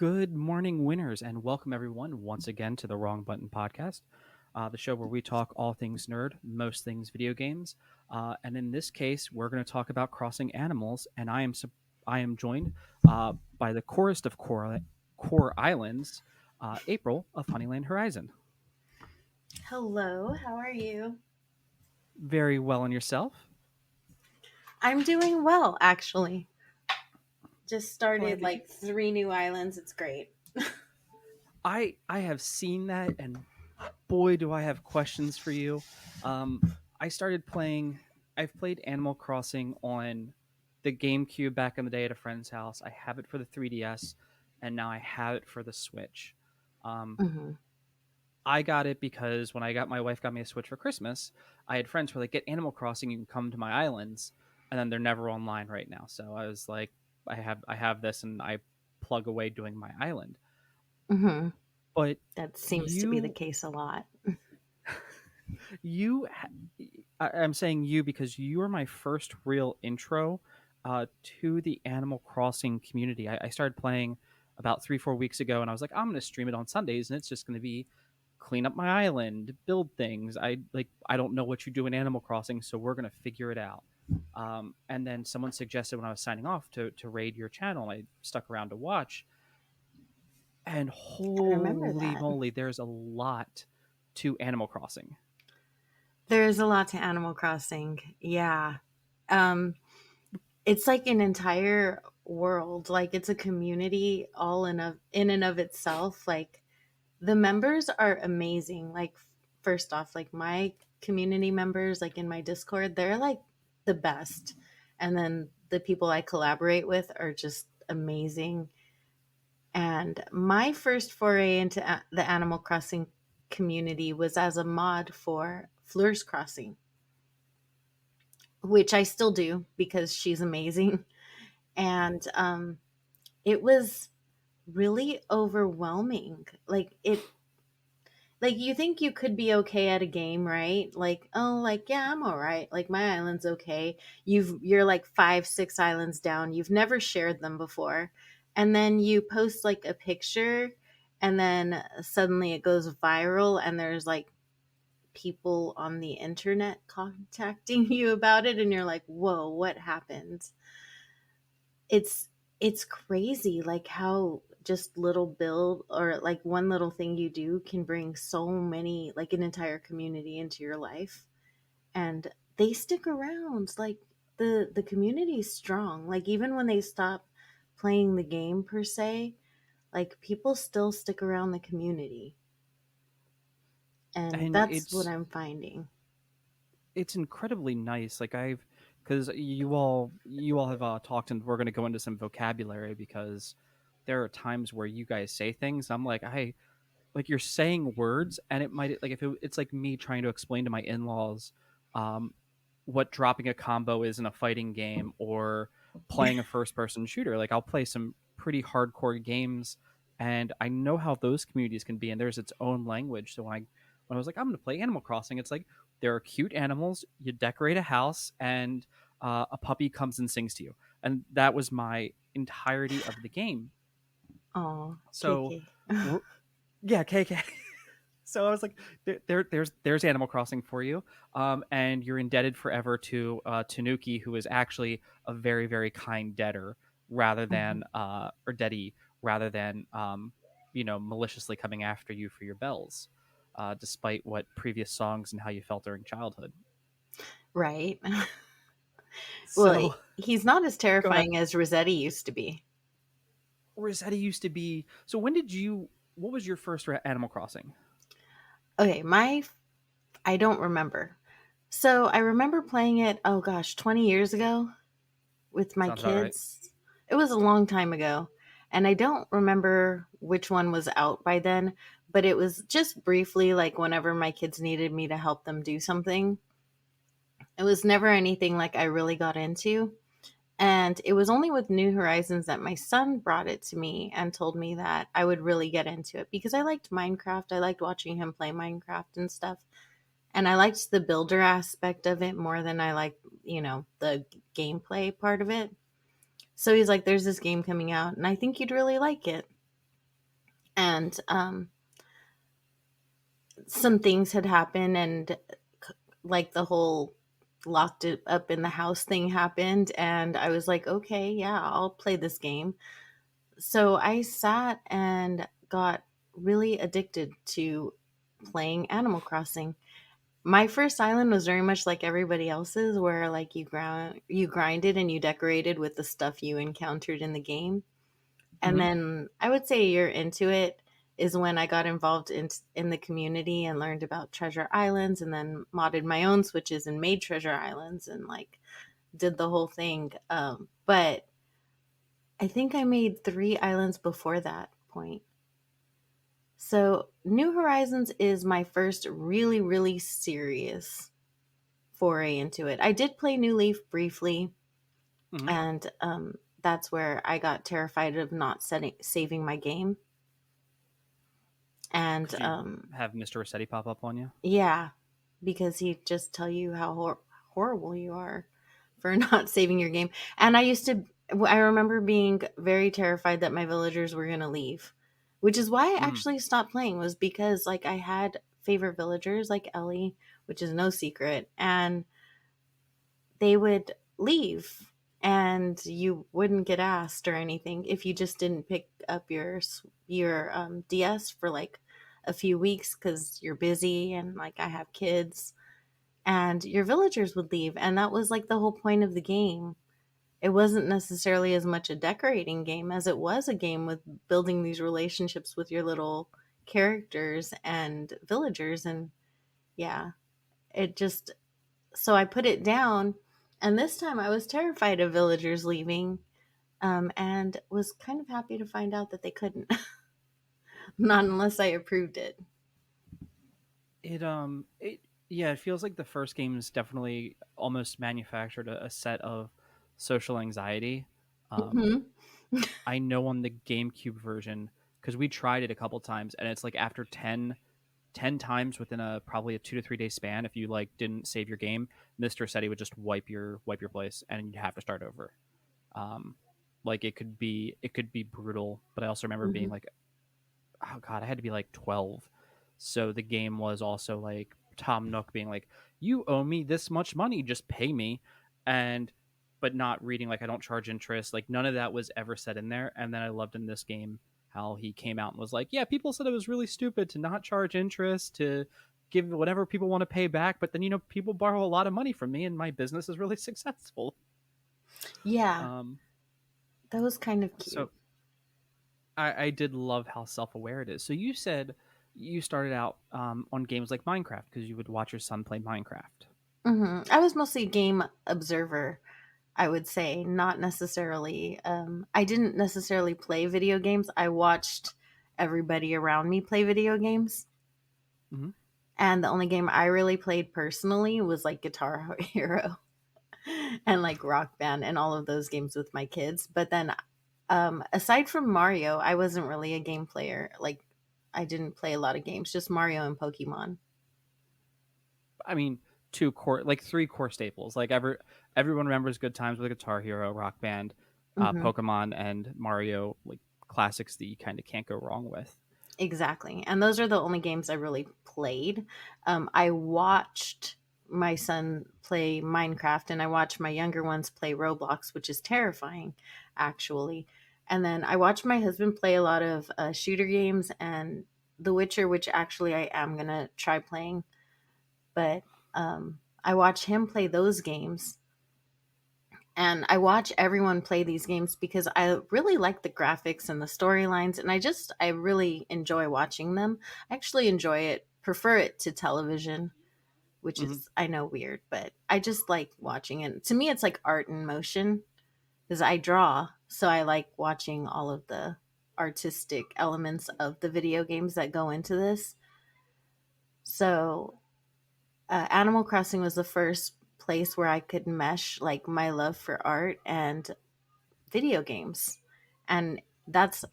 Good morning, winners, and welcome everyone once again to the Wrong Button Podcast, the show where we talk all things nerd, most things video games, and in this case, we're going to talk about crossing animals. And I am joined by the chorist of Core Islands, April of Honeyland Horizon. Hello, how are you? Very well, and yourself? I'm doing well, actually. Just Glad started to hear. like 3 new islands. It's great. I have seen that, and boy, do I have questions for you. I started playing. I've played Animal Crossing on the GameCube back in the day at a friend's house. I have it for the 3DS, and now I have it for the Switch. Um, hmm I got it because when my wife got me a Switch for Christmas, I had friends who were like, "Get Animal Crossing, you can come to my islands," and then they're never online right now. So I was like, I have this, and I plug away doing my island. hmm But That seems to be the you case a lot. you I'm saying you because you were my first real intro to the Animal Crossing community. I started playing about 3 4 weeks ago, and I was like, I'm going to stream it on Sundays, and it's just going to be clean up my island, build things. I don't know what you do in Animal Crossing, so we're going to figure it out. And then someone suggested when I was signing off to raid your channel. I stuck around to watch, and I remember holy that. moly, there's a lot to Animal Crossing. There's a lot to Animal Crossing. Yeah. Um, it's like an entire world. Like it's a community all in and of itself. Like the members are amazing. Like first off, like my community members, like in my Discord, they're like the best. And then the people I collaborate with are just amazing. And my first foray into the Animal Crossing community was as a mod for Fleur's Crossing, which I still do because she's amazing. And it was really overwhelming. Like you think you could be okay at a game, right? Like, oh, like yeah, I'm all right. Like my island's okay. You're like 5 6 islands down. You've never shared them before. And then you post like a picture and then suddenly it goes viral and there's like people on the internet contacting you about it and you're like, "Whoa, what happened?" it's it's crazy like how just little build or like one little thing you do can bring so many like an entire community into your life, and they stick around. Like the community is strong, like even when they stop playing the game per se, like people still stick around the community, and And that's what I'm finding. it's incredibly nice. Like I've because you all have talked, and we're going to go into some vocabulary because there are times where you guys say things. I'm like, I like you're saying words, and it might like if it's like me trying to explain to my in-laws um, what dropping a combo is in a fighting game or playing a first-person shooter. Like I'll play some pretty hardcore games, and I know how those communities can be, and there's its own language. So when I was like, I'm going to play Animal Crossing, it's like there are cute animals. You decorate a house, and a puppy comes and sings to you, and that was my entirety of the game. Oh, So, KK. yeah, KK. So I was like, there's Animal Crossing for you, and you're indebted forever to Tanuki, who is actually a very very kind debtor, rather Mhm. than or deady, rather than maliciously coming after you for your bells, despite what previous songs and how you felt during childhood. Right. Well, So he's not as go ahead. terrifying as Rossetti used to be. Rosetta used to be. So when did you? What was your first Animal Crossing? Okay, I don't remember. So I remember playing it, oh gosh, 20 years ago with my Sounds about right. kids. It was a long time ago. And I don't remember which one was out by then, but it was just briefly like whenever my kids needed me to help them do something. It was never anything like I really got into. And it was only with New Horizons that my son brought it to me and told me that I would really get into it because I liked Minecraft. I liked watching him play Minecraft and stuff. And I liked the builder aspect of it more than I liked, the gameplay part of it. So he's like, there's this game coming out, and I think you'd really like it. and some things had happened, and like the whole locked it up in the house thing happened, and I was like, okay, yeah, I'll play this game. So I sat and got really addicted to playing Animal Crossing. My first island was very much like everybody else's, where like you grinded and you decorated with the stuff you encountered in the game. And Hmm. then I would say a year into it is when I got involved in the community and learned about treasure islands, and then modded my own switches and made treasure islands and like did the whole thing. But I think I made 3 islands before that point. So New Horizons is my first really, really serious foray into it. I did play New Leaf briefly, Hmm. and that's where I got terrified of not saving my game. And Could you have Mr. Rossetti pop up on you? yeah, because he'd just tell you how horrible you are for not saving your game. And I remember being very terrified that my villagers were going to leave, which is why I Mm. actually stopped playing, was because like I had favorite villagers like Ellie, which is no secret, and they would leave and you wouldn't get asked or anything if you just didn't pick up your DS for like a few weeks because you're busy and like I have kids, and your villagers would leave, and that was like the whole point of the game. It wasn't necessarily as much a decorating game as it was a game with building these relationships with your little characters and villagers. And yeah, it just, so I put it down, and this time I was terrified of villagers leaving, and was kind of happy to find out that they couldn't, not unless I approved it. It yeah, it feels like the first game is definitely almost manufactured a set of social anxiety. Um, Hmm. I know on the GameCube version, because we tried it a couple times, and it's like after 10 times within a probably a 2 to 3 day span, if you like didn't save your game, Mr. Seti would just wipe your place and you'd have to start over. Um, like it could be brutal, but I also remember being Hmm. like, oh god, I had to be like 12. So the game was also like Tom Nook being like, "You owe me this much money, just pay me," and but not reading like I don't charge interest. Like none of that was ever said in there. And then I loved in this game how he came out and was like, "Yeah, people said it was really stupid to not charge interest, to give whatever people want to pay back, but then people borrow a lot of money from me, and my business is really successful." Yeah, Um, that was kind of cute. so I did love how self-aware it is. So you said you started out on games like Minecraft because you would watch your son play Minecraft. I was mostly a game observer, I would say, not necessarily. I didn't necessarily play video games. I watched everybody around me play video games. Hmm. And the only game I really played personally was like Guitar Hero and like Rock Band and all of those games with my kids. But then, aside from Mario, I wasn't really a game player. Like, I didn't play a lot of games, just Mario and Pokemon. I mean, two core, like three core staples. Like everyone remembers good times with Guitar Hero, Rock Band, Hmm. Pokemon, and Mario. Like classics that you kind of can't go wrong with. Exactly. And those are the only games I really played. I watched my son play Minecraft, and I watched my younger ones play Roblox, which is terrifying, actually. And then I watched my husband play a lot of shooter games and The Witcher, which actually I am going to try playing. But I watched him play those games, and I watch everyone play these games because I really like the graphics and the storylines, and I really enjoy watching them. I actually enjoy it, prefer it to television, which Hmm. is, I know, weird, but I just like watching it. To me it's like art in motion because I draw, so I like watching all of the artistic elements of the video games that go into this. So Animal Crossing was the first place where I could mesh like my love for art and video games. And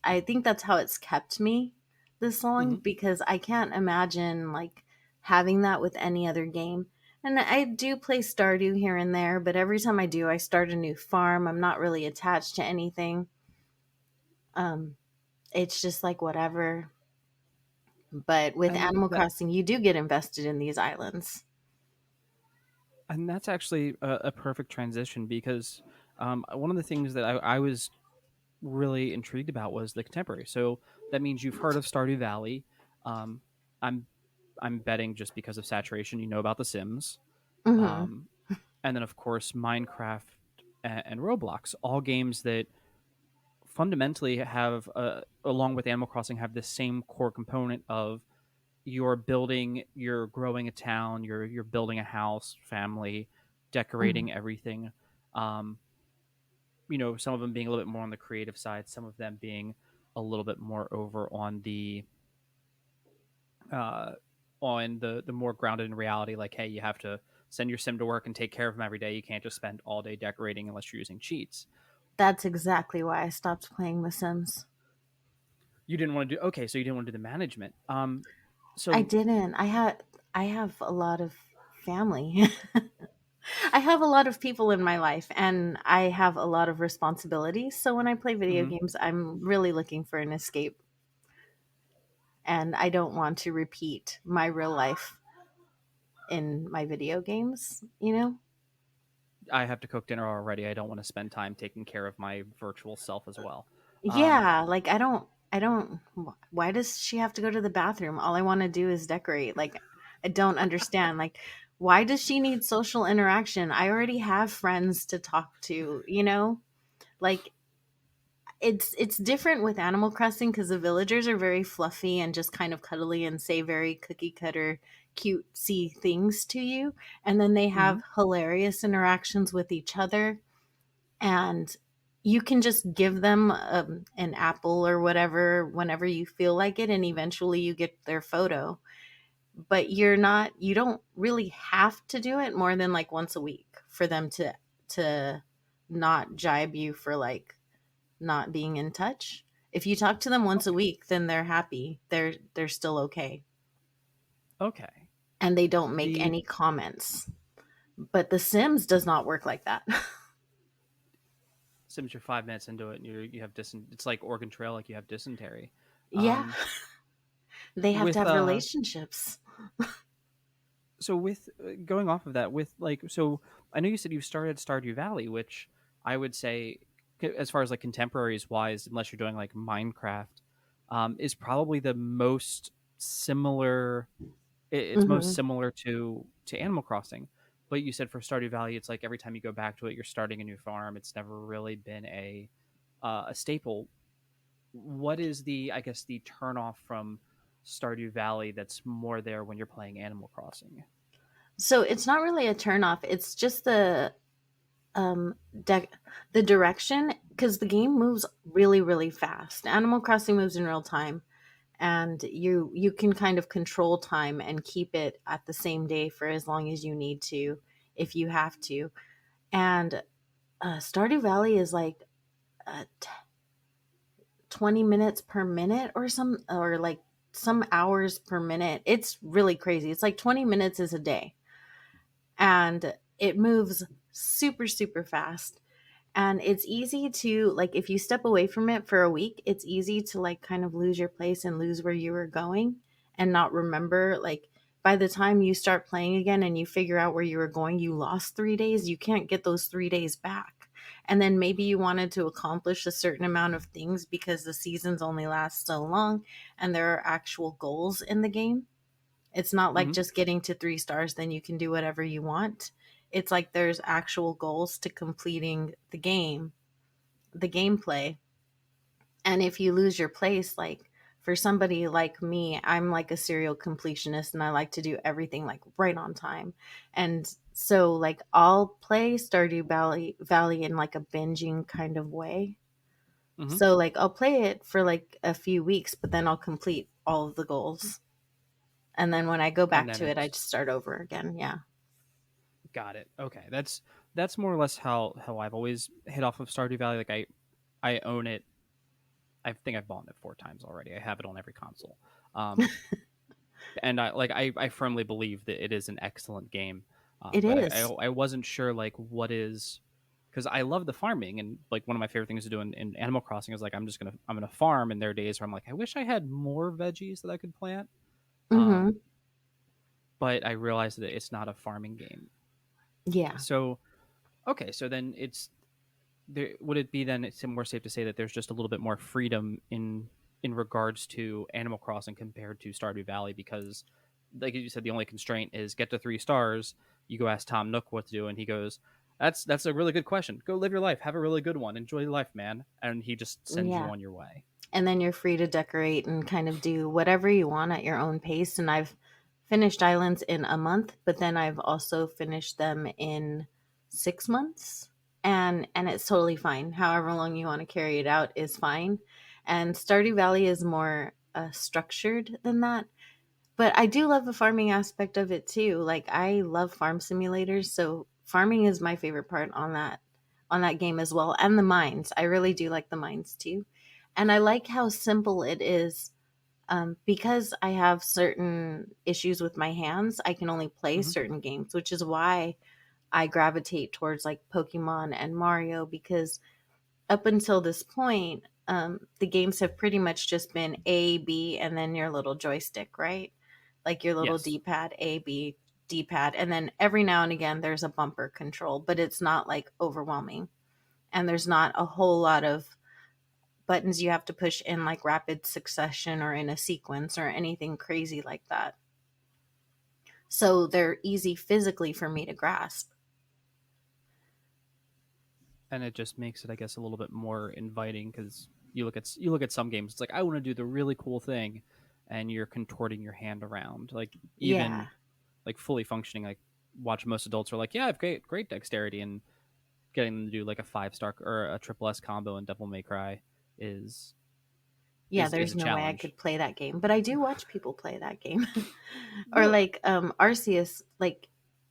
I think that's how it's kept me this long, Hmm. because I can't imagine like having that with any other game. And I do play Stardew here and there, but every time I do, I start a new farm. I'm not really attached to anything. Um, it's just like whatever. But with And Animal that Crossing, you do get invested in these islands. and that's actually a perfect transition because one of the things that I was really intrigued about was the contemporary. So that means you've heard of Stardew Valley. Um, I'm I'm betting just because of saturation, you know about The Sims, Hmm. um, and then of course Minecraft and Roblox, all games that fundamentally have, along with Animal Crossing, have this same core component of you're growing a town, you're building a house, family, Hmm. decorating everything. Um, some of them being a little bit more on the creative side, some of them being a little bit more over uh, on the more grounded in reality. Like, hey, you have to send your sim to work and take care of them every day. You can't just spend all day decorating unless you're using cheats. That's exactly why I stopped playing The Sims. You didn't want to do okay, so you didn't want to do the management. I So didn't. I have a lot of family. I have a lot of people in my life and I have a lot of responsibilities. So when I play video mhm. games, I'm really looking for an escape and I don't want to repeat my real life in my video games, you know? I have to cook dinner already. I don't want to spend time taking care of my virtual self as well. Um, Yeah, like I don't why does she have to go to the bathroom? All I want to do is decorate. Like I don't understand. Like why does she need social interaction? I already have friends to talk to, you know? Like it's different with Animal Crossing because the villagers are very fluffy and just kind of cuddly and say very cookie cutter cutesy things to you, and then they have mhm. hilarious interactions with each other, and you can just give them an apple or whatever whenever you feel like it, and eventually you get their photo. But you don't really have to do it more than like once a week for them to not jibe you for like not being in touch. If you talk to them once a Okay. week, then they're happy. They're still okay. Okay. And they don't make The any comments. But The Sims does not work like that. Sims, you're 5 minutes into it, and you have It's like Oregon Trail, like you have dysentery. Yeah, Um, they have to with have relationships. so with going off of that, with like so, I know you said you started Stardew Valley, which I would say, as far as like contemporaries wise, unless you're doing like Minecraft, is probably the most similar. It's most Hmm. similar to Animal Crossing. But you said for Stardew Valley, it's like every time you go back to it, you're starting a new farm. It's never really been a staple. What is I guess the turn off from Stardew Valley that's more there when you're playing Animal Crossing? So it's not really a turnoff. It's just um de- the direction because the game moves really really fast. Animal Crossing moves in real time, and you can kind of control time and keep it at the same day for as long as you need to if you have to. And Stardew Valley is like 20 minutes per minute or like some hours per minute. It's really crazy. It's like 20 minutes is a day, and it moves super super fast. And it's easy to like if you step away from it for a week, it's easy to like kind of lose your place and lose where you were going and not remember. Like by the time you start playing again and you figure out where you were going, you lost 3 days. You can't get those 3 days back. And then maybe you wanted to accomplish a certain amount of things because the seasons only last so long and there are actual goals in the game. It's not like Hmm. just getting to 3 stars, then you can do whatever you want. It's like there's actual goals to completing the gameplay. And if you lose your place, like for somebody like me, I'm like a serial completionist and I like to do everything like right on time. And so like I'll play Valley in like a binging kind of way. Hmm. So like I'll play it for like a few weeks, but then I'll complete all of the goals. And then when I go And back then to it, I it's just start over again. Yeah. got it. Okay, that's more or less how I've always hit off of Stardew Valley. Like I own it. I think I've bought it 4 times already. I have it on every console. Um, and I firmly believe that it is an excellent game. It But is. I wasn't sure like what is because I love the farming, and like one of my favorite things to do in Animal Crossing is like I'm gonna farm, and there are days where I'm like I wish I had more veggies that I could plant. Um, Mhm. but I realized that it's not a farming game. Yeah. So okay, so then it's there. Would it be then it's more safe to say that there's just a little bit more freedom in regards to Animal Crossing compared to Stardew Valley? Because like you said, the only constraint is get to 3 stars. You go ask Tom Nook what to do, and he goes, "That's a really good question. Go live your life, have a really good one, enjoy life, man." And he just sends you Yeah. on your way. And then you're free to decorate and kind of do whatever you want at your own pace. And I've finished islands in a month, but then I've also finished them in 6 months. And it's totally fine. However long you want to carry it out is fine. And Stardew Valley is more structured than that. But I do love the farming aspect of it too. Like I love farm simulators, so farming is my favorite part on that game as well. And the mines. I really do like the mines too. And I like how simple it is. Because I have certain issues with my hands, I can only play Hmm. certain games, which is why I gravitate towards like Pokemon and Mario because up until this point, the games have pretty much just been A, B, and then your little joystick, right? Like your little Yes, D pad, A, B, D pad. And then every now and again, there's a bumper control, but it's not like overwhelming. And there's not a whole lot of buttons you have to push in like rapid succession or in a sequence or anything crazy like that. So they're easy physically for me to grasp. and it just makes it, I guess, a little bit more inviting because you look at some games, it's like I want to do the really cool thing, and you're contorting your hand around, like Yeah. even like fully functioning. Like watch most adults are like, yeah, I have great dexterity, and getting them to do like a 5 star or a triple S combo in Devil May Cry is Yeah, is there's a no way I challenge. could play that game, but I do watch people play that game. Or Really? like Arceus, like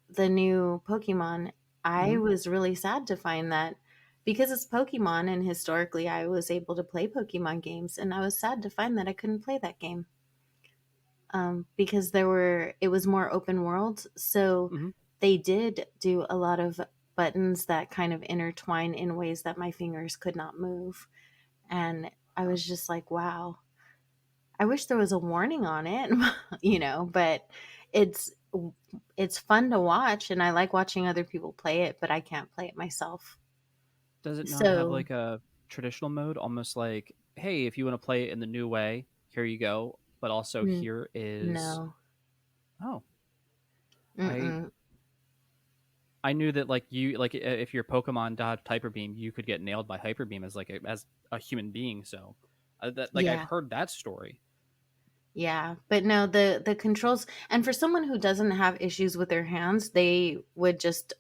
the new Pokemon. I Hmm. was really sad to find that because it's Pokemon and historically I was able to play Pokemon games and I was sad to find that I couldn't play that game. Because it was more open world. So Hmm. they did do a lot of buttons that kind of intertwine in ways that my fingers could not move. And I was just like, wow, I wish there was a warning on it, but it's it's fun to watch and I like watching other people play it, but I can't play it myself. Does it not have So, like a traditional mode, almost like, hey, if you want to play it in the new way, here you go, but also n- here is, no. oh, I Mm-mm. I knew that like you like if your Pokemon dodged Hyper Beam, you could get nailed by Hyper Beam as as a human being. So that like I've Yeah. heard that story. Yeah, but no, the controls, and for someone who doesn't have issues with their hands, they would just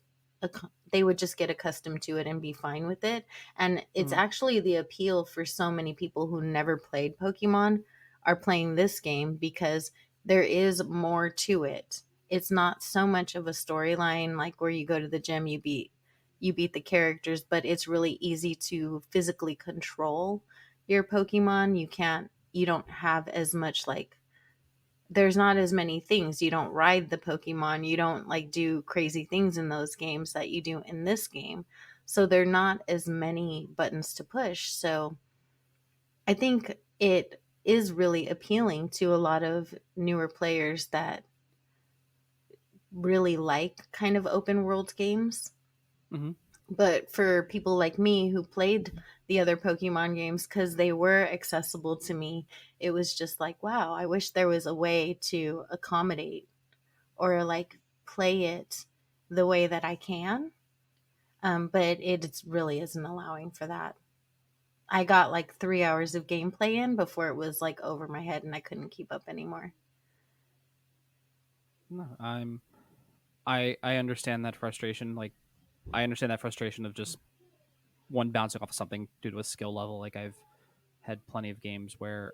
get accustomed to it and be fine with it. And it's Hmm. actually the appeal for so many people who never played Pokemon are playing this game because there is more to it. It's not so much of a storyline like where you go to the gym, you beat the characters, but it's really easy to physically control your Pokemon. You don't have as much like there's not as many things. You don't ride the Pokemon. You don't like do crazy things in those games that you do in this game. So there are not as many buttons to push. So I think it is really appealing to a lot of newer players that really like kind of open world games. Hmm. But for people like me who played the other Pokemon games because they were accessible to me, it was just like, wow, I wish there was a way to accommodate or like play it the way that I can. But it really isn't allowing for that. I got like 3 hours of gameplay in before it was like over my head and I couldn't keep up anymore. No, I understand that frustration. Like I understand that frustration of just one bouncing off of something due to a skill level. Like I've had plenty of games where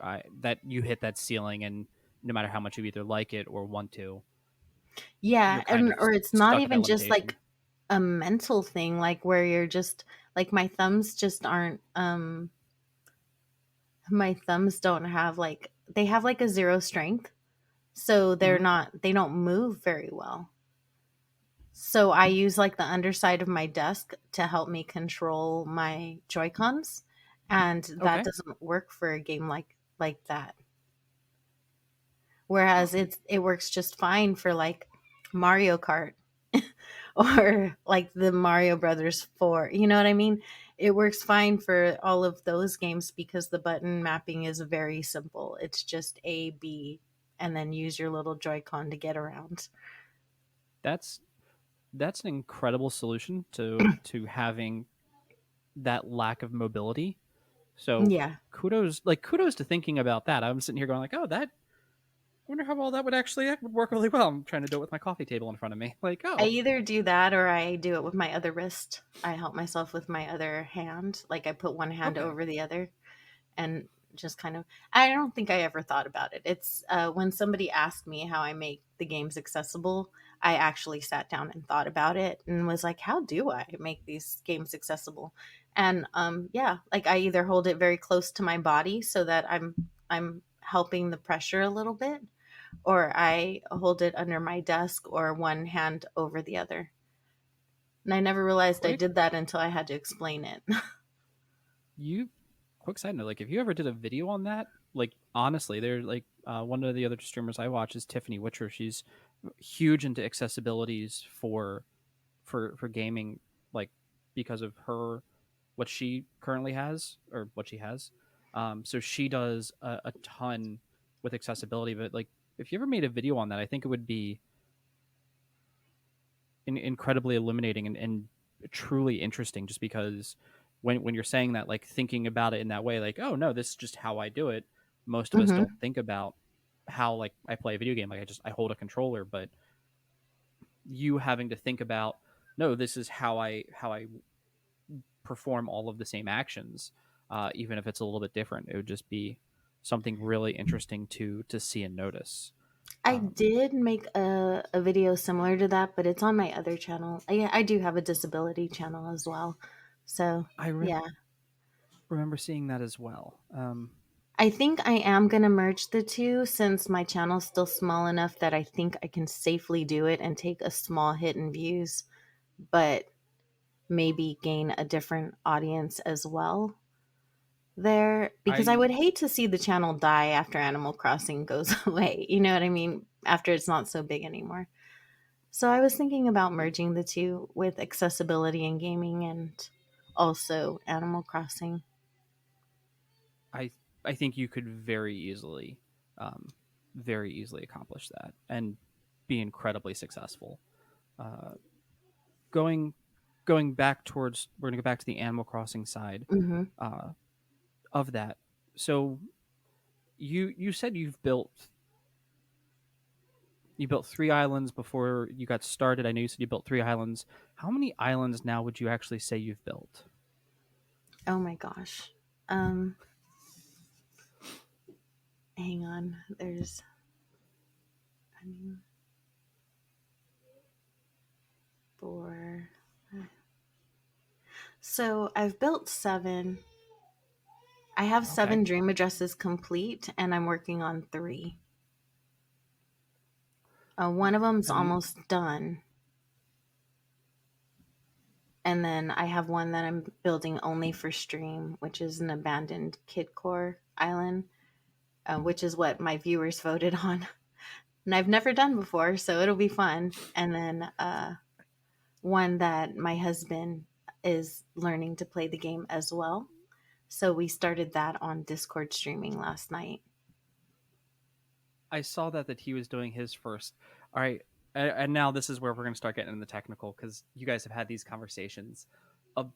I that you hit that ceiling, and no matter how much you either like it or want to, Yeah, you're kind and of or it's not stuck at that even just limitation. like a mental thing, like where you're just like my thumbs don't have like they have like a zero strength, so Hmm. they don't move very well. So I use like the underside of my desk to help me control my Joy-Cons, and that Okay. doesn't work for a game like that. Whereas Oh, it works just fine for like Mario Kart or like the Mario Brothers 4. You know what I mean? It works fine for all of those games because the button mapping is very simple. It's just A, B, and then use your little Joy-Con to get around. that's that's an incredible solution to having that lack of mobility. So Yeah. kudos to thinking about that. I'm sitting here going like, oh, that I wonder how well that would actually that would work really well. I'm trying to do it with my coffee table in front of me. Like, I oh, either do that or I do it with my other wrist. I help myself with my other hand. Like I put one hand okay, over the other and just kind of, I don't think I ever thought about it. It's when somebody asked me how I make the games accessible, I actually sat down and thought about it and was like, how do I make these games accessible? And yeah, like I either hold it very close to my body so that I'm helping the pressure a little bit, or I hold it under my desk or one hand over the other. And I never realized I quick did that until I had to explain it. you quick side note, like if you ever did a video on that, like honestly, they're like one of the other streamers I watch is Tiffany Witcher. She's huge into accessibilities for gaming, like because of her what she currently has or what she has. So she does a ton with accessibility, but like if you ever made a video on that, I think it would be incredibly illuminating and truly interesting just because when you're saying that, like thinking about it in that way, like, oh no, this is just how I do it. Most of us don't Hmm. think about how like I play a video game. Like I hold a controller, but you having to think about, no, this is how I perform all of the same actions, even if it's a little bit different. It would just be something really interesting to see and notice. I Um, did make a video similar to that, but it's on my other channel. I do have a disability channel as well. So, I yeah. remember seeing that as well. I think I am going to merge the two since my channel's still small enough that I think I can safely do it and take a small hit in views, but maybe gain a different audience as well there because I would I hate to see the channel die after Animal Crossing goes away. You know what I mean? After it's not so big anymore. So I was thinking about merging the two with accessibility and gaming and also Animal Crossing. I I think you could um, very easily accomplish that and be incredibly successful. Uh, going going back towards we're going to go back to the Animal Crossing side Hmm. uh, of that. So you said you built 3 islands before you got started. I know you said you built 3 islands. How many islands now would you actually say you've built? Oh my gosh. Um, Hang on. I mean, four. So I've built seven. I have Okay. seven dream addresses complete, and I'm working on three. One of them's And almost done. And then I have one that I'm building only for stream, which is an abandoned kid core island, which is what my viewers voted on. And I've never done before, so it'll be fun. And then one that my husband is learning to play the game as well. So we started that on Discord streaming last night. I saw that he was doing his first. All right, and now this is where we're going to start getting into the technical because you guys have had these conversations.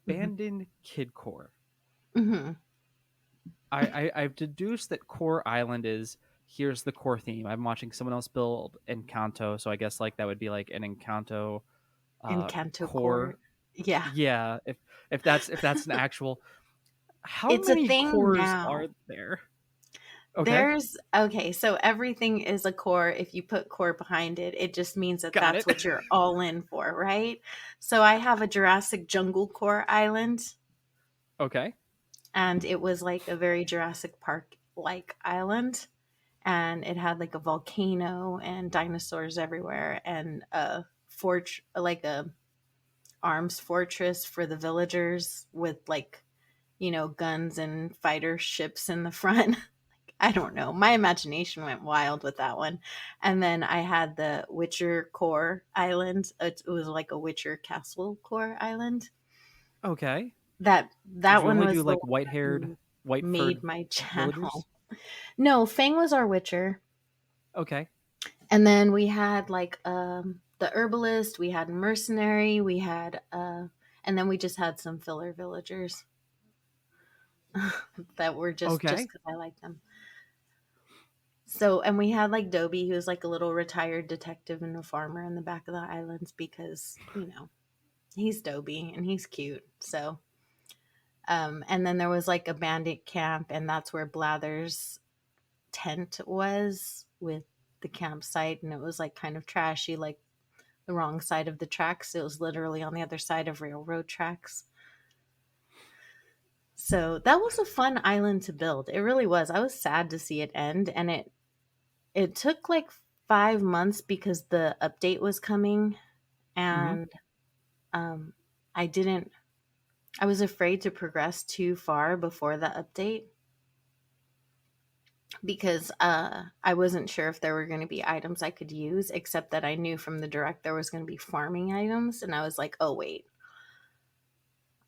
Hmm. Abandoned kid core. Hmm. I've deduced that core island is here's the core theme. I'm watching someone else build Encanto, so I guess like that would be like an Encanto Encanto core. core. Yeah. Yeah, if that's an actual. How It's a many thing cores are now. there? Okay, There's okay, so everything is a core. If you put core behind it, it just means that got that's it. what you're all in for, right? So I have a Jurassic Jungle Core island, Okay, and it was like a very Jurassic Park like island, and it had like a volcano and dinosaurs everywhere, and a fort like a arms fortress for the villagers with like guns and fighter ships in the front. I don't know. My imagination went wild with that one. And then I had the Witcher Core Island. It was like a Witcher Castle Core Island. Okay. Did That you one only do was the like one white-haired, that made white-furred my villagers? channel. No, Fang was our Witcher. Okay. And then we had like the herbalist, we had mercenary, we had and then we just had some filler villagers that were just Okay. because I like them. So, and we had like Dobie, who's like a little retired detective and a farmer in the back of the islands because, he's Dobie and he's cute. So, and then there was like a bandit camp, and that's where Blather's tent was with the campsite. And it was like kind of trashy, like the wrong side of the tracks. It was literally on the other side of railroad tracks. So that was a fun island to build. It really was. I was sad to see it end, and it took like 5 months because the update was coming, Mm-hmm. and um, I didn't. I was afraid to progress too far before the update because I wasn't sure if there were going to be items I could use, except that I knew from the direct there was going to be farming items, and I was like, oh wait,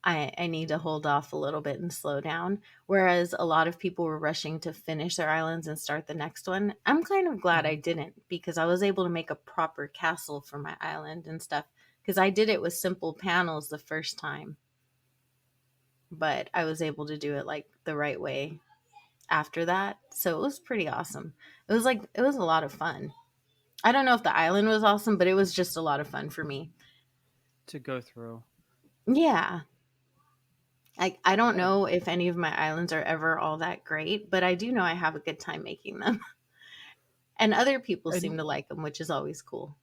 I need to hold off a little bit and slow down. Whereas a lot of people were rushing to finish their islands and start the next one. I'm kind of glad Mm-hmm. I didn't because I was able to make a proper castle for my island and stuff. Because I did it with simple panels the first time, but I was able to do it like the right way after that. So it was pretty awesome. It was a lot of fun. I don't know if the island was awesome, but it was just a lot of fun for me. To go through. Yeah. I don't Yeah. know if any of my islands are ever all that great, but I do know I have a good time making them. And other people seem And to like them, which is always cool.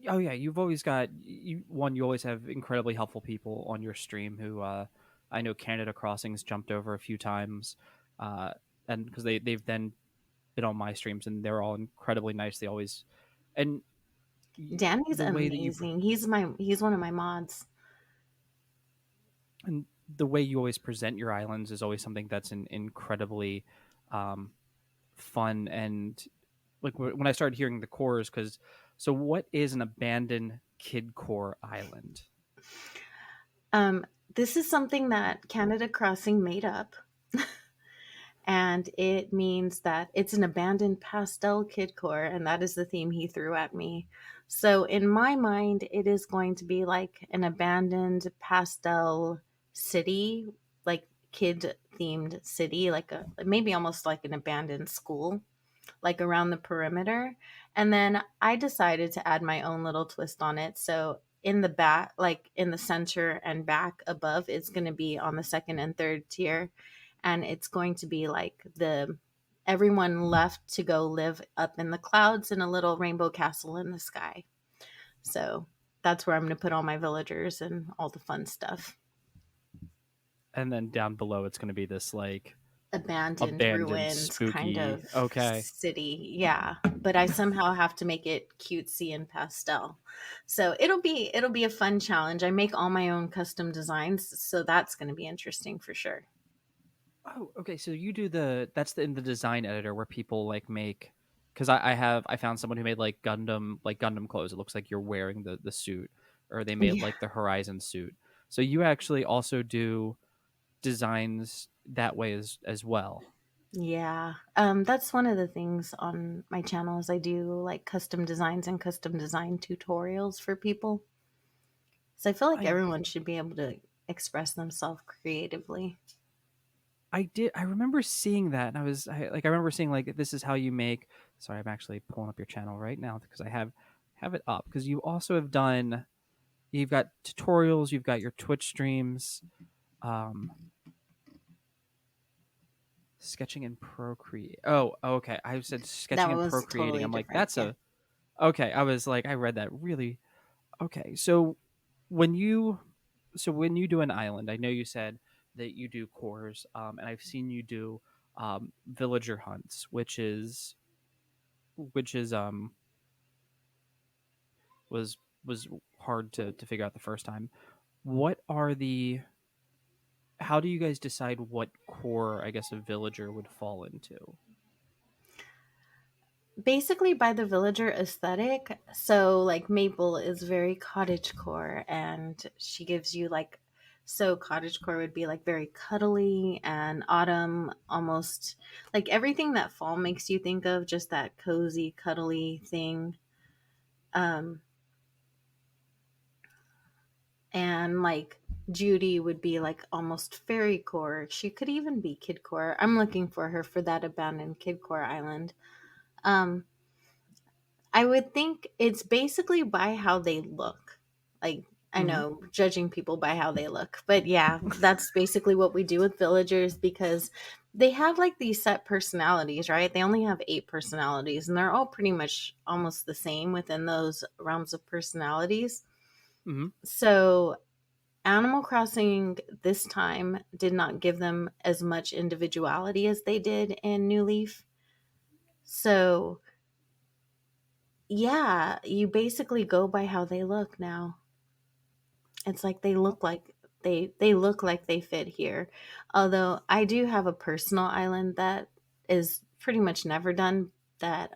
oh yeah, you've always got you one. You always have incredibly helpful people on your stream who I know Canada Crossings jumped over a few times, uh, and because they've then been on my streams and they're all incredibly nice. They always and Danny's the way that amazing. He's one of my mods. and the way you always present your islands is always something that's incredibly um, fun and like when I started hearing the cores because so what is an abandoned kid core island? Um, this is something that Canada Crossing made up, and it means that it's an abandoned pastel kid core, and that is the theme he threw at me. So in my mind, it is going to be like an abandoned pastel city, like kid themed city, like a maybe almost like an abandoned school, like around the perimeter. And then I decided to add my own little twist on it. So in the back, like in the center and back above, it's going to be on the second and third tier. And it's going to be like the everyone left to go live up in the clouds in a little rainbow castle in the sky. So that's where I'm going to put all my villagers and all the fun stuff. And then down below it's going to be this like Abandoned, abandoned ruined kind spooky. of Okay. city. Yeah, but I somehow have to make it cutesy and pastel. So it'll be a fun challenge. I make all my own custom designs, so that's going to be interesting for sure. Oh, okay. So you do that's in the design editor where people like make because I found someone who made like Gundam clothes. It looks like you're wearing the suit, or they made Yeah. like the Horizon suit. So you actually also do designs that way as well. Yeah. That's one of the things on my channel is I do like custom designs and custom design tutorials for people. So I feel like I everyone should be able to express themselves creatively. I remember seeing that and I remember seeing like this is how you make. Sorry, I'm actually pulling up your channel right now because I have it up because you also have done. You've got tutorials. You've got your Twitch streams. Um, sketching in Procreate. Oh, okay. I said That sketching and was procreating. totally I'm like, different. that's Yeah. a okay. I was like, I read that really okay. So when you when you do an island, I know you said that you do cores, and I've seen you do villager hunts, which is was hard to figure out the first time. What are the how do you guys decide what core, I guess, a villager would fall into? Basically by the villager aesthetic. So like Maple is very cottage core, and she gives you like, so cottage core would be like very cuddly, and Autumn almost like everything that fall makes you think of, just that cozy cuddly thing. Um and like Judy would be like almost fairy core. She could even be kid core. I'm looking for her for that abandoned kid core island. Um I would think it's basically by how they look. Like, I Hmm. know judging people by how they look, but yeah, that's basically what we do with villagers, because they have like these set personalities, right? They only have 8 personalities, and they're all pretty much almost the same within those realms of personalities. Hmm. So, Animal Crossing this time did not give them as much individuality as they did in New Leaf. So, yeah, you basically go by how they look now. It's like they look like they fit here. Although I do have a personal island that is pretty much never done, that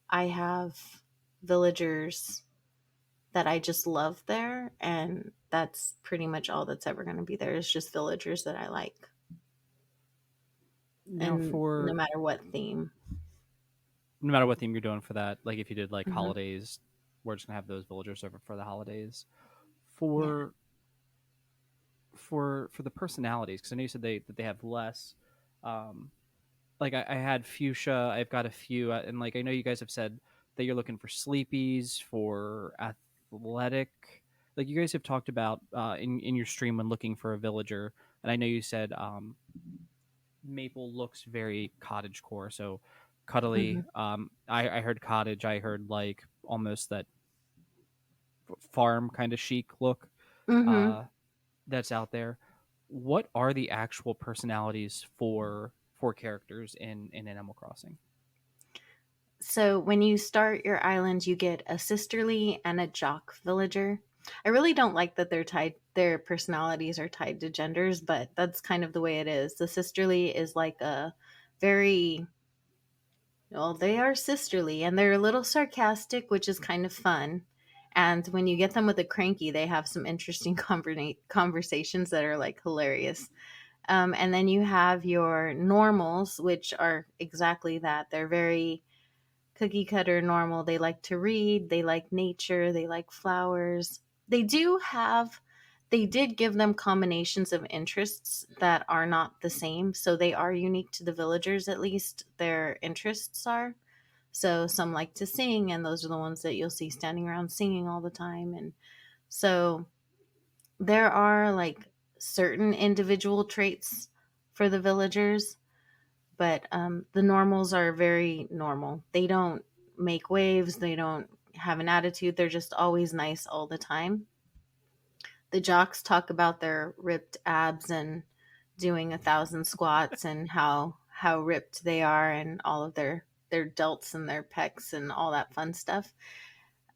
I have villagers that I just love there, and that's pretty much all that's ever going to be there, is just villagers that I like, Now, and no for matter what theme. no matter what theme you're doing for that, like if you did like Hmm. holidays, we're just gonna have those villagers over for the holidays. Yeah. For for the personalities, because I know you said they have less. Um, like I had fuchsia, I've got a few, and like I know you guys have said that you're looking for sleepies, for athletic. Like you guys have talked about in your stream when looking for a villager, and I know you said Maple looks very cottage core, so Hmm. cuddly. I heard cottage. I heard like almost that farm kind of chic look Hmm. uh, that's out there. What are the actual personalities for characters in Animal Crossing? So when you start your island, you get a sisterly and a jock villager. I really don't like that they're tied, their personalities are tied to genders, but that's kind of the way it is. The sisterly is like a very, well, they are sisterly and they're a little sarcastic, which is kind of fun. And when you get them with a cranky, they have some interesting conversations that are like hilarious. And then you have your normals, which are exactly that. They're very cookie cutter normal. They like to read, they like nature, they like flowers. They did give them combinations of interests that are not the same. So they are unique to the villagers, at least their interests are. So some like to sing, and those are the ones that you'll see standing around singing all the time. And so there are like certain individual traits for the villagers, but the normals are very normal. They don't make waves, they don't have an attitude, they're just always nice all the time. The jocks talk about their ripped abs and doing 1,000 squats, and how ripped they are, and all of their delts and their pecs and all that fun stuff.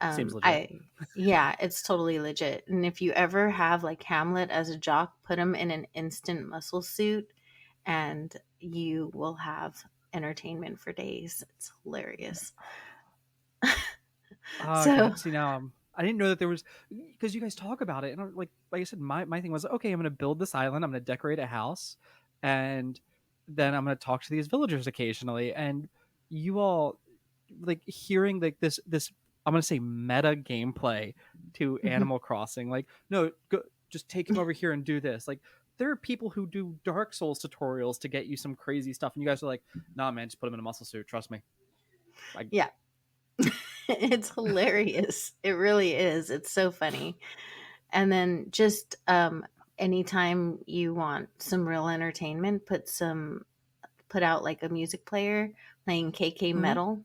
Seems legit. I Yeah, it's totally legit. And if you ever have like Hamlet as a jock, put him in an instant muscle suit, and you will have entertainment for days. It's hilarious. Oh So, god, see now I didn't know that there was, because you guys talk about it, and like I said, my thing was okay. I'm gonna build this island. I'm gonna decorate a house, and then I'm gonna talk to these villagers occasionally. And you all like hearing like this I'm gonna say meta gameplay to mhm. Animal Crossing. Like no, go, just take him over here and do this. Like there are people who do Dark Souls tutorials to get you some crazy stuff, and you guys are like, nah, man, just put him in a muscle suit. Trust me. I Yeah, it's hilarious. It really is. It's so funny. And then just anytime you want some real entertainment, put out like a music player playing KK Mhm. metal,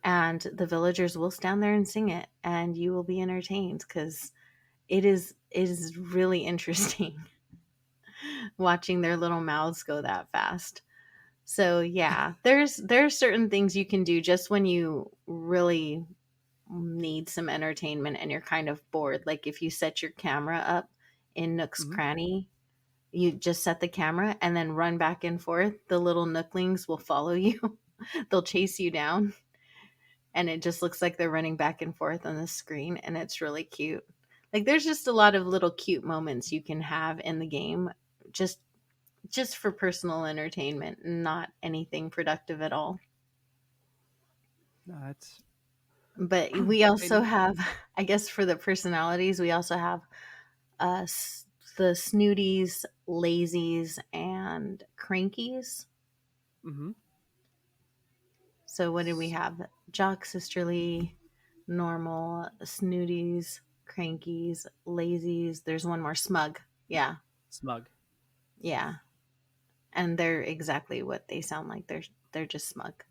and the villagers will stand there and sing it, and you will be entertained, because it is really interesting watching their little mouths go that fast. So yeah, there's certain things you can do just when you really need some entertainment and you're kind of bored. Like if you set your camera up in Nook's Mhm. Cranny, You just set the camera and then run back and forth. The little nooklings will follow you. They'll chase you down, and it just looks like they're running back and forth on the screen, and it's really cute. Like there's just a lot of little cute moments you can have in the game, just just for personal entertainment, not anything productive at all. No, that's But we also and have, I guess, for the personalities, we also have us the snooties, lazies, and crankies. mm-hmm. So what did we have? Jock, sisterly, normal, snooties, crankies, lazies. There's one more, smug. Yeah, Smug. yeah, and they're exactly what they sound like. They're just smug.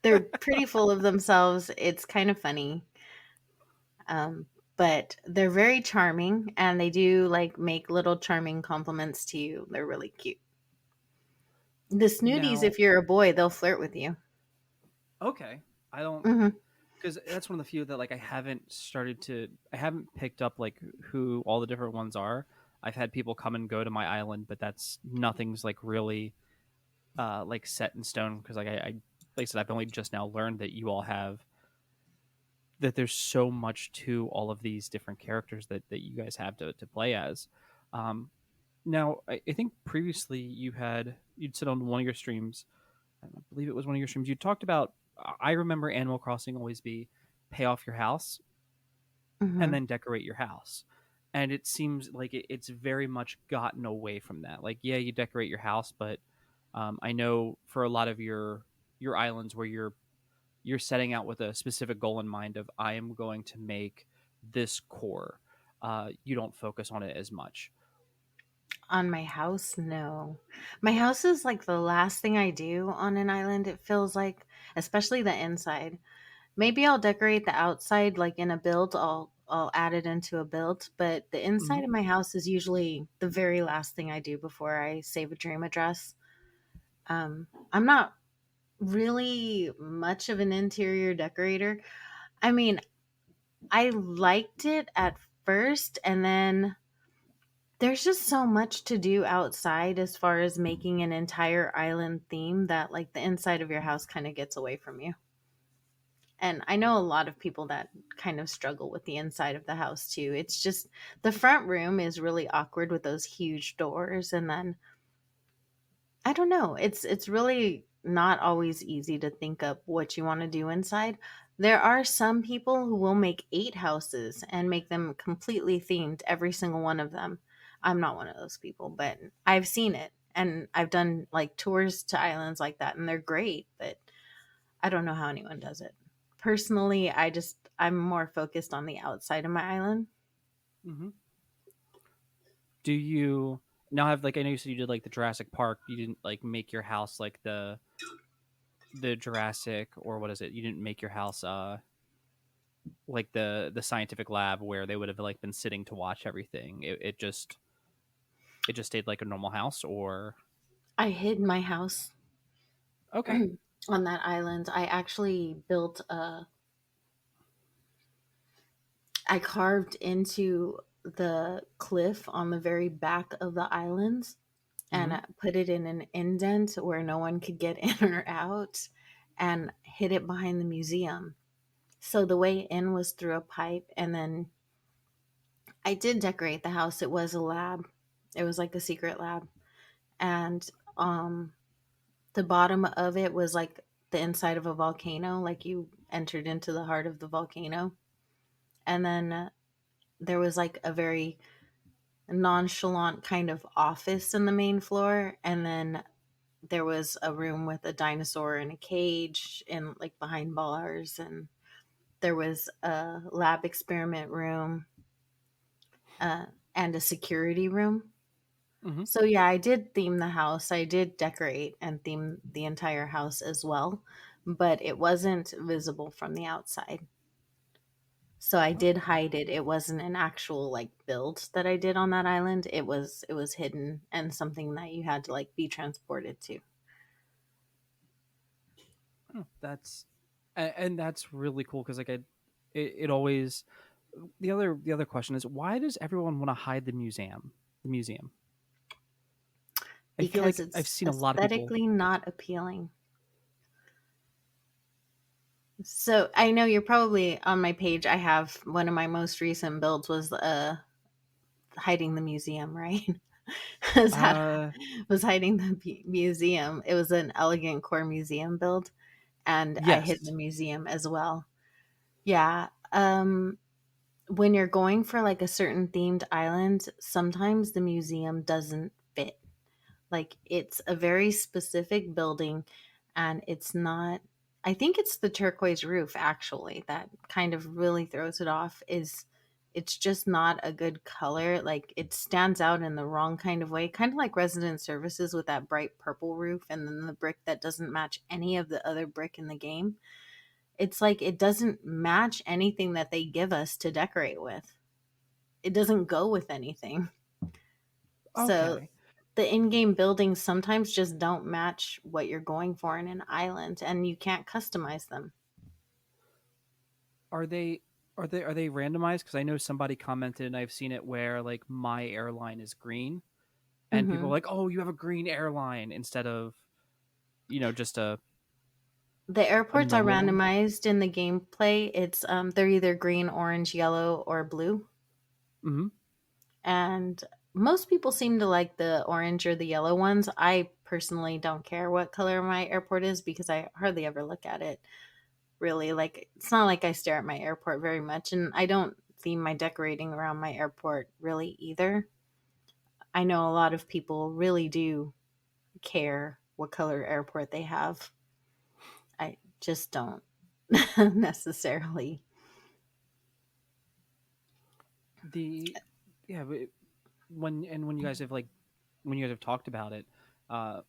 They're pretty full of themselves. It's kind of funny. Um, but they're very charming, and they do like make little charming compliments to you. They're really cute. The snooties, Now, if you're a boy, they'll flirt with you. okay, I don't, Hmm. because that's one of the few that like I haven't picked up like who all the different ones are. I've had people come and go to my island, but that's nothing's like really like set in stone because like I said, I've only just now learned that you all have that there's so much to all of these different characters that you guys have to play as. Um, Now, I think previously you'd said on one of your streams, I believe it was one of your streams, you talked about. I remember Animal Crossing always be pay off your house and Hmm. then decorate your house, and it seems like it's very much gotten away from that. Like, yeah, you decorate your house, but I know for a lot of your islands where you're setting out with a specific goal in mind of I am going to make this core. You don't focus on it as much. On my house, no. My house is like the last thing I do on an island. It feels like, especially the inside. Maybe I'll decorate the outside, like in a build. I'll add it into a build, but the Hmm. inside of my house is usually the very last thing I do before I save a dream address. I'm not really much of an interior decorator. I mean, I liked it at first, and then there's just so much to do outside as far as making an entire island theme that like the inside of your house kind of gets away from you. And I know a lot of people that kind of struggle with the inside of the house too. It's just the front room is really awkward with those huge doors, and then I don't know. It's really not always easy to think up what you want to do inside. There are some people who will make 8 houses and make them completely themed, every single one of them. I'm not one of those people, but I've seen it, and I've done like tours to islands like that, and they're great, but I don't know how anyone does it. Personally, I'm more focused on the outside of my island. Hmm. Do you now have like I know you said you did like the Jurassic Park. You didn't like make your house like the Jurassic or what is it? You didn't make your house like the scientific lab where they would have like been sitting to watch everything. It just stayed like a normal house or I hid my house okay. on that island. I actually built a I carved into the cliff on the very back of the island, and Mm-hmm. I put it in an indent where no one could get in or out, and hid it behind the museum. So the way in was through a pipe, and then I did decorate the house. It was a lab. It was like a secret lab. And the bottom of it was like the inside of a volcano, like you entered into the heart of the volcano. And then there was like a very nonchalant kind of office in the main floor, and then there was a room with a dinosaur in a cage and like behind bars, and there was a lab experiment room, uh, and a security room. Mm-hmm. So yeah, I did theme the house. I did decorate and theme the entire house as well, but it wasn't visible from the outside. So I did Okay. hide it. It wasn't an actual like build that I did on that island. It was hidden and something that you had to like be transported to. Oh, that's and that's really cool because like it always. The other question is, why does everyone want to hide the museum? The museum. I feel because like I've it's seen a lot of people. aesthetically not appealing. So I know you're probably on my page. I have one of my most recent builds was hiding the museum, right? was that Uh, was hiding the museum. It was an elegant core museum build, and I hid the yes. museum as well. Yeah. When you're going for like a certain themed island, sometimes the museum doesn't fit. Like it's a very specific building and it's not, I think it's the turquoise roof actually that kind of really throws it off. Is it's just not a good color. Like it stands out in the wrong kind of way, kind of like resident services with that bright purple roof and then the brick that doesn't match any of the other brick in the game. It's like it doesn't match anything that they give us to decorate with. It doesn't go with anything. So Okay. the in-game buildings sometimes just don't match what you're going for in an island and you can't customize them. Are they are they randomized? Because I know somebody commented, and I've seen it where like my airline is green, and people are Hmm. like, "Oh, you have a green airline," instead of just The a airports are normal one. randomized in the gameplay. It's they're either green, orange, yellow, or blue. Hmm. And most people seem to like the orange or the yellow ones. I personally don't care what color my airport is because I hardly ever look at it. Really, like it's not like I stare at my airport very much, and I don't theme my decorating around my airport really either. I know a lot of people really do care what color airport they have. I just don't necessarily. The yeah, but when you guys have when you guys have talked about it, uh,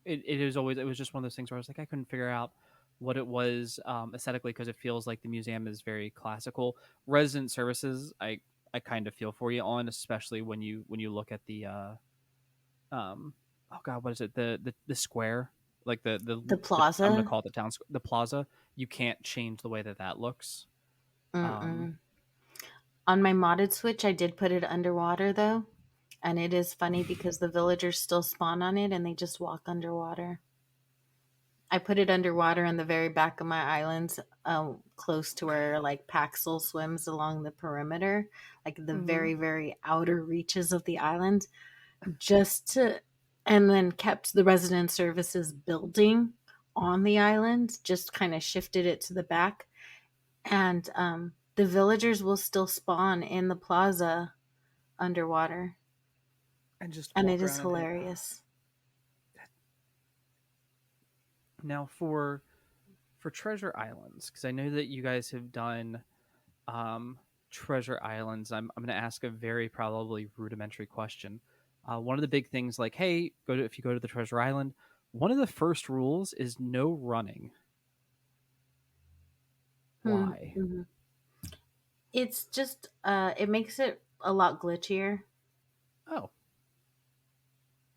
it was just one of those things where I was like I couldn't figure out what it was aesthetically because it feels like the museum is very classical. Resident services, I kind of feel for you on, especially when you look at the oh god, what is it, the square, like The the I'm gonna plaza? call it the the plaza. You can't change the way that that looks. Um, Mm-mm. On my modded Switch, I did put it underwater though. And it is funny because the villagers still spawn on it and they just walk underwater. I put it underwater in the very back of my islands, close to where like Paxel swims along the perimeter, like the mhm. very, very outer reaches of the island, just to, and then kept the resident services building on the island, just kind of shifted it to the back. And the villagers will still spawn in the plaza underwater. And just And it walk is around and hit. hilarious. Now for Treasure Islands, because I know that you guys have done um, Treasure Islands. I'm going to ask a very probably rudimentary question. One of the big things, like, hey, if you go to the Treasure Island, one of the first rules is no running. Why? Mm-hmm. It's just, it makes it a lot glitchier. Oh,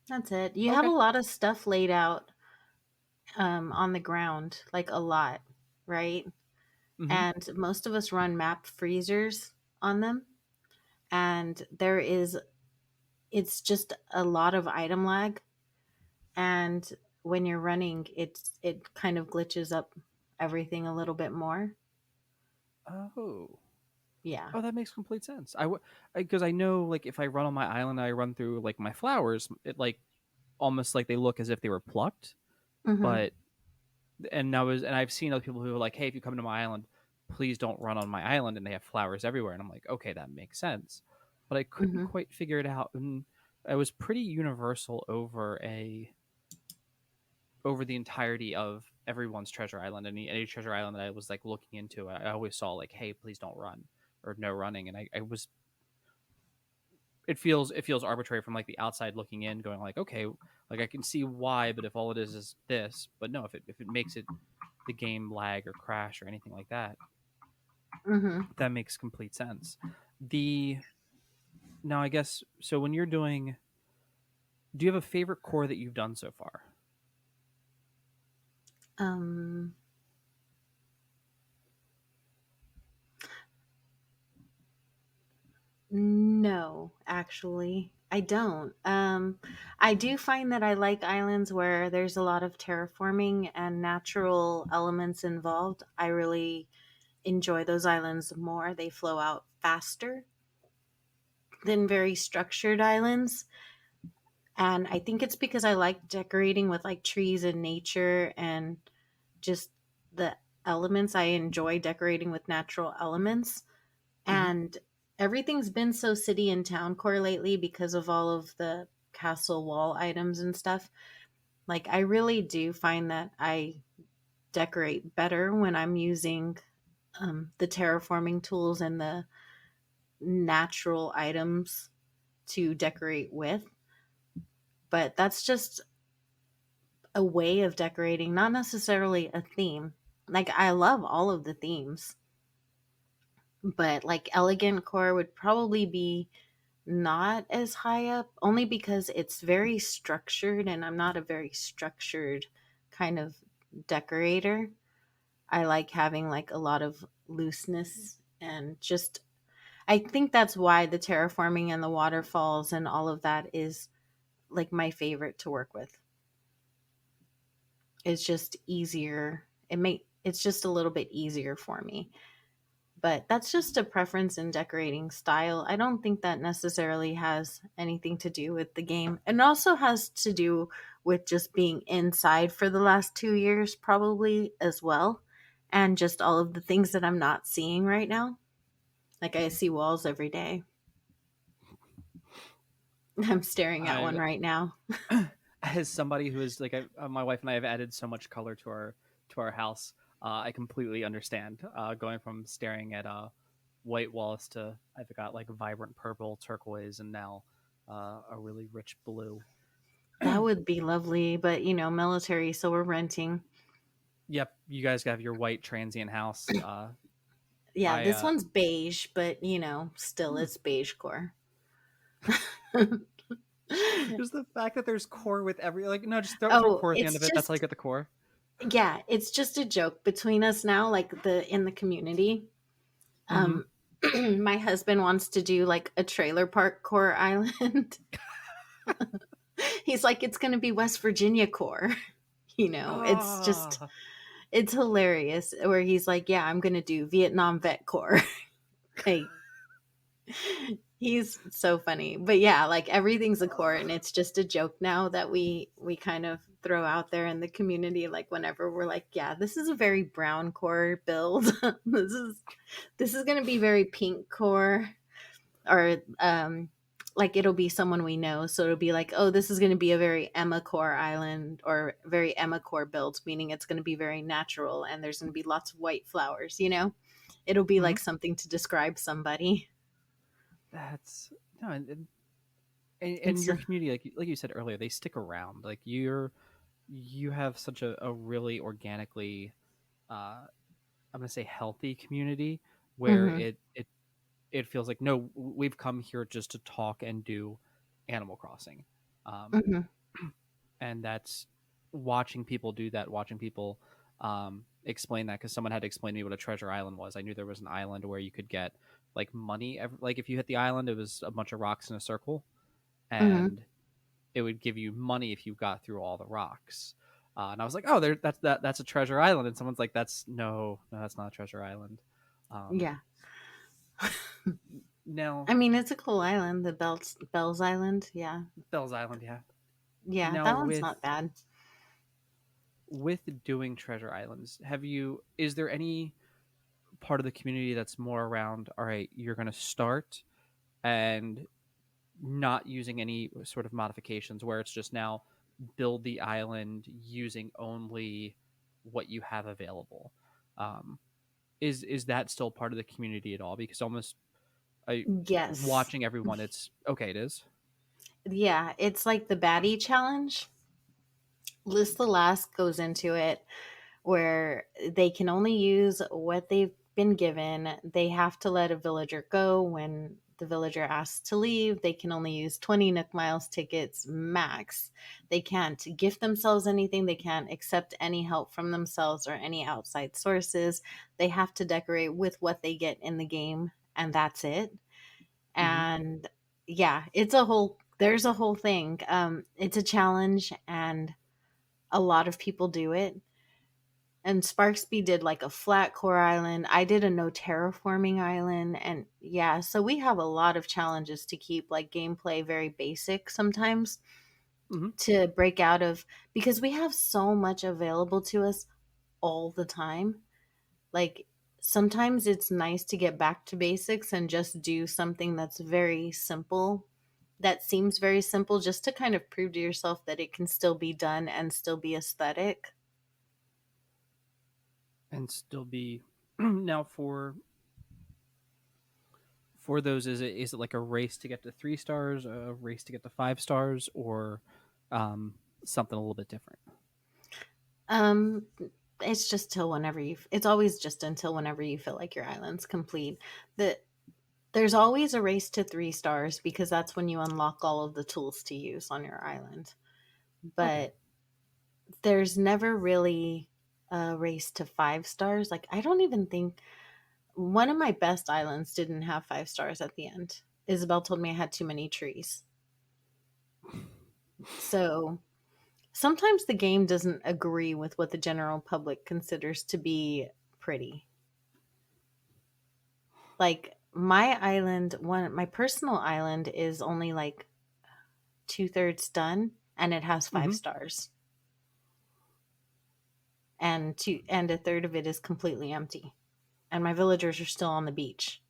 That's it. You have a okay. lot of stuff laid out on the ground, like a lot, right? Hmm. And most of us run map freezers on them. And it's just a lot of item lag. And when you're running, it kind of glitches up everything a little bit more. Oh, Yeah. oh, that makes complete sense. Because I know, like, if I run on my island, I run through like my flowers. It like almost like they look as if they were plucked, Mm-hmm. but and I've seen other people who are like, hey, if you come to my island, please don't run on my island, and they have flowers everywhere, and I'm like, okay, that makes sense, but I couldn't Mm-hmm. quite figure it out, and it was pretty universal over the entirety of everyone's treasure island. Any treasure island that I was like looking into, I always saw like, hey, please don't run or no running, and I was it feels arbitrary from like the outside looking in, going like, okay, like I can see why, but if all it is this, but no, if it makes it the game lag or crash or anything like that, Mm-hmm. that makes complete sense. The Now I guess so when you're doing, do you have a favorite core that you've done so far? Um, actually. I don't. I do find that I like islands where there's a lot of terraforming and natural elements involved. I really enjoy those islands more. They flow out faster than very structured islands. And I think it's because I like decorating with like trees and nature and just the elements. I enjoy decorating with natural elements. Hmm. And everything's been so city and town core lately because of all of the castle wall items and stuff. Like, I really do find that I decorate better when I'm using the terraforming tools and the natural items to decorate with. But that's just a way of decorating, not necessarily a theme. Like, I love all of the themes, but like elegant core would probably be not as high up, only because it's very structured and I'm not a very structured kind of decorator. I like having like a lot of looseness and just I think that's why the terraforming and the waterfalls and all of that is like my favorite to work with. It's just easier. It's just a little bit easier for me. But that's just a preference in decorating style. I don't think that necessarily has anything to do with the game. It also has to do with just being inside for the last 2 years, probably as well. And just all of the things that I'm not seeing right now. Like, I see walls every day. I'm staring at one I've right now. as somebody who is like my wife and I have added so much color to our house. I completely understand going from staring at white walls to I've got like vibrant purple, turquoise, and now a really rich blue. That would be lovely, but military, so we're renting. Yep, you guys have your white transient house. Yeah, I this one's beige, but still hmm. it's beige core. Just the fact that there's core with every like no, just throw Oh, core at the end it's of it. That's just like at the core. yeah, it's just a joke between us now, like the in the community. Mm-hmm. Um my husband wants to do like a trailer park core island. He's like, it's gonna be West Virginia core. It's just Ah, it's hilarious. Where he's like, yeah, I'm gonna do Vietnam vet core. Like, he's so funny. But yeah, like everything's a core and it's just a joke now that we kind of throw out there in the community, like whenever we're like, yeah, this is a very brown core build. This is going to be very pink core, or like it'll be someone we know, so it'll be like, oh, this is going to be a very Emma core island or very Emma core build, meaning it's going to be very natural and there's going to be lots of white flowers. It'll be mm-hmm. like something to describe somebody. That's no, and It's your community, like you said earlier, they stick around. Like you have such a really organically, I'm gonna say healthy community where mhm. it feels like no, we've come here just to talk and do Animal Crossing, um, Mhm. and that's watching people do that, watching people explain that because someone had to explain to me what a treasure island was. I knew there was an island where you could get like money, like if you hit the island, it was a bunch of rocks in a circle, Mhm. and it would give you money if you got through all the rocks. And I was like, oh, that's a treasure island. And someone's like, no, that's not a treasure island. Um, Yeah. now I mean, it's a cool island, the Bells Island. Yeah. Bell's Island, yeah. Yeah, Now that one's not bad. with doing treasure islands, is there any part of the community that's more around? All right, you're going to start and not using any sort of modifications, where it's just now build the island using only what you have available. Um, is that still part of the community at all? Because almost I Yes. watching everyone, it's okay. It is. Yeah, it's like the baddie challenge. List the Last goes into it where they can only use what they've been given. They have to let a villager go when the villager asks to leave. They can only use 20 Nook Miles tickets max. They can't gift themselves anything. They can't accept any help from themselves or any outside sources. They have to decorate with what they get in the game, and that's it. Mm-hmm. And yeah, it's a whole there's a whole thing. It's a challenge and a lot of people do it. And Sparksby did like a flat core island. I did a no terraforming island. And yeah, so we have a lot of challenges to keep like gameplay very basic sometimes Hmm. to break out of, because we have so much available to us all the time. Like sometimes it's nice to get back to basics and just do something that's very simple, that seems very simple, just to kind of prove to yourself that it can still be done and still be aesthetic. And still be now for those, is it like a race to get to 3 stars, a race to get to 5 stars, or um, something a little bit different? Um, it's just till whenever you. It's always just until whenever you feel like your island's complete. The There's always a race to 3 stars because that's when you unlock all of the tools to use on your island. Okay. But there's never really a race to 5 stars. Like I don't even think one of my best islands didn't have 5 stars at the end. Isabel told me I had too many trees. So sometimes the game doesn't agree with what the general public considers to be pretty. Like my island, my personal island is only like 2/3 done and it has five Hmm. stars. And a third of it is completely empty. And my villagers are still on the beach.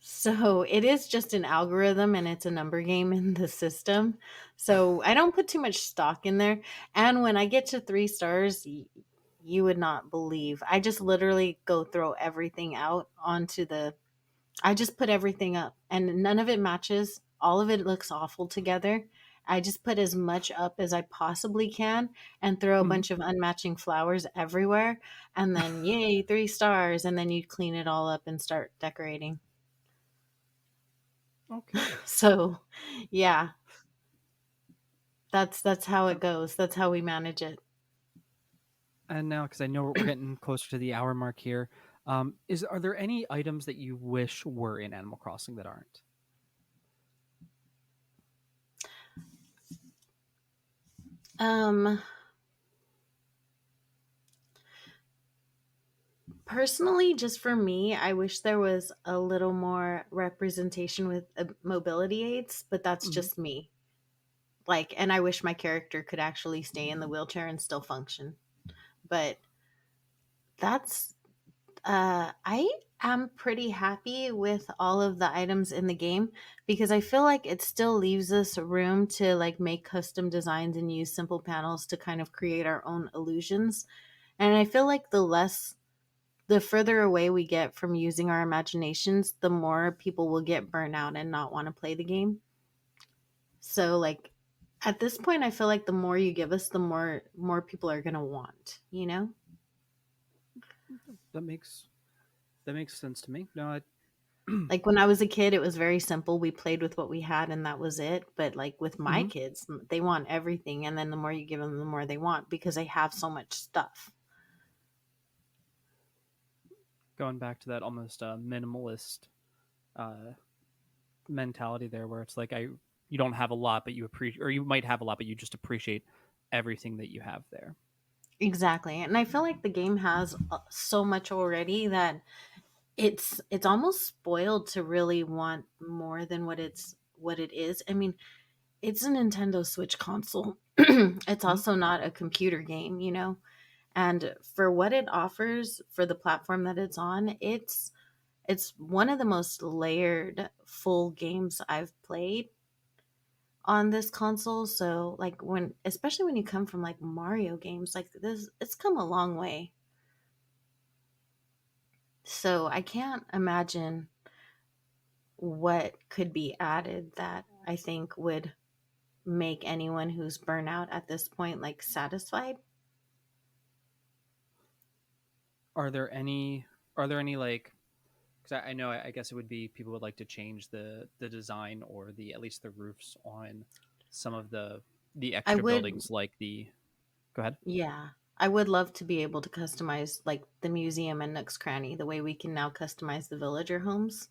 So it is just an algorithm and it's a number game in the system. So I don't put too much stock in there. And when I get to 3 stars, you would not believe. I just literally go throw everything out onto the. I just put everything up and none of it matches. All of it looks awful together. I just put as much up as I possibly can and throw a Hmm. bunch of unmatching flowers everywhere. And then, yay, 3 stars. And then you clean it all up and start decorating. Okay. So, yeah, that's how it Um, goes. That's how we manage it. and now, because I know we're getting closer to the hour mark here, is are there any items that you wish were in Animal Crossing that aren't? Um, Personally, just for me, I wish there was a little more representation with mobility aids, but that's Hmm. just me. Like, and I wish my character could actually stay in the wheelchair and still function. But that's I am pretty happy with all of the items in the game because I feel like it still leaves us room to like make custom designs and use simple panels to kind of create our own illusions. And I feel like the further away we get from using our imaginations, the more people will get burnt out and not want to play the game. So like at this point I feel like the more you give us, the more people are going to want, you know? That makes that makes sense to me. No, Like when I was a kid, it was very simple. We played with what we had and that was it. But like with my hmm, kids, they want everything. And then the more you give them, the more they want because they have so much stuff. going back to that almost minimalist uh, mentality there, where it's like you don't have a lot, but you appreciate, or you might have a lot, but you just appreciate everything that you have there. Exactly. And I feel like the game has so much already that it's almost spoiled to really want more than what it is. I mean, it's a Nintendo Switch console. It's Hmm. also not a computer game, you know? And for what it offers for the platform that it's on, it's one of the most layered full games I've played on this console. So like when especially when you come from like Mario games like this, it's come a long way. So I can't imagine what could be added that I think would make anyone who's burnout at this point like satisfied. Are there any? Are there any like? Because I know, I guess it would be people would like to change the design or the at least the roofs on some of the I extra would buildings, like the. Go ahead. Yeah, I would love to be able to customize like the museum and Nook's Cranny the way we can now customize the villager homes.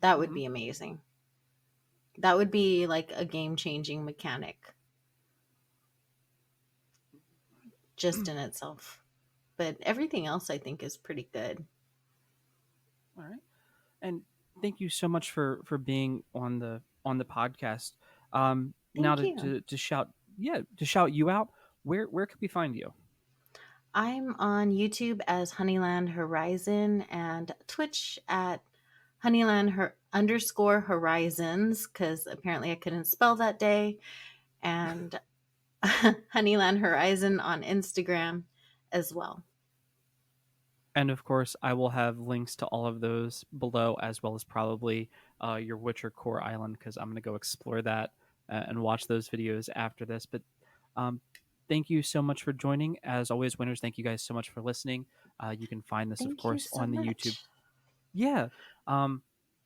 That would Hmm. be amazing. That would be like a game changing mechanic just in itself. But everything else I think is pretty good. All right. And thank you so much for being on the podcast. Now Thank you. to shout, yeah, to shout you out. Where can we find you? I'm on YouTube as Honeyland Horizon and Twitch at underscore Horizons because apparently I couldn't spell that day. And Honeyland Horizon on Instagram as well. And of course, I will have links to all of those below, as well as probably your Witcher Core Island, because I'm going to go explore that and watch those videos after this. But um, thank you so much for joining. As always, winners, thank you guys so much for listening. You can find this, of Thank you course, so on the YouTube. much. Yeah. Um,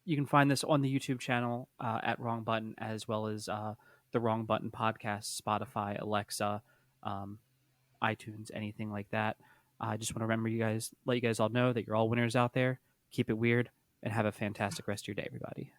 you can find this on the YouTube channel at Wrong Button, as well as the Wrong Button podcast, Spotify, Alexa, um, iTunes, anything like that. I just want to let you guys all know that you're all winners out there. Keep it weird and have a fantastic rest of your day, everybody.